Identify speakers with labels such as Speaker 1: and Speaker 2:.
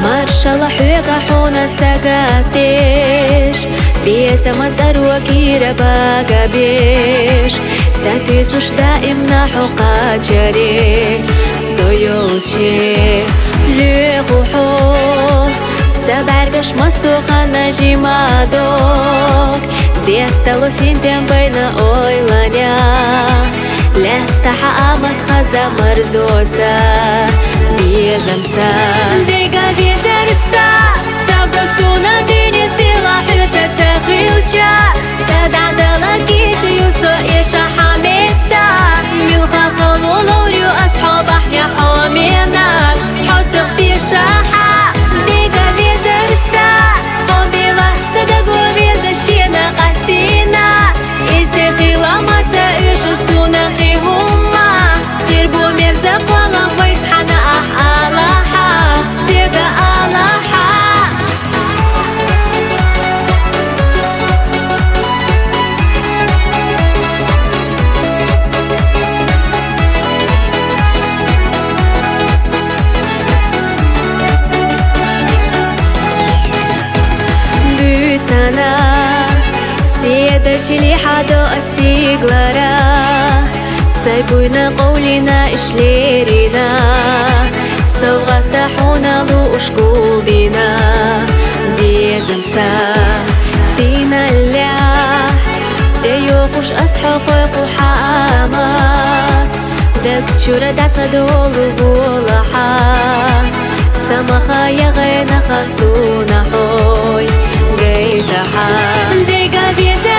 Speaker 1: Marshalla huega hona sagatish Biesa manzar wakira bagabish Status ush daimna huqa jari Soyolchi luhuhu Sabargash masuha najimadok Dietalo sintem bayna oylanya Lehtaha amat khaza marzosa Biezamsa Diga biezarsa Zavdosuna dini silahita taghilcha Sadadala gichi yuso isha hamita Milha khaluluryu ashaba ya hamina Husuk bishaha Diga biezarsa Qobila sadagu biezashina qasina Isi khilamata ishu sunaqi humma Khirbu mirza qalam baytxana سيدرجلي حدو استيقلرا سيبوينا قولنا إشليرنا سوغت تحونا لو أشكول دينا ديزمتا دينا اللح تيوخوش أسحقق وحاما دك جورا داتا دولو بولحا سمخا يغينا خسونا حوي قيتها ديقا بيزا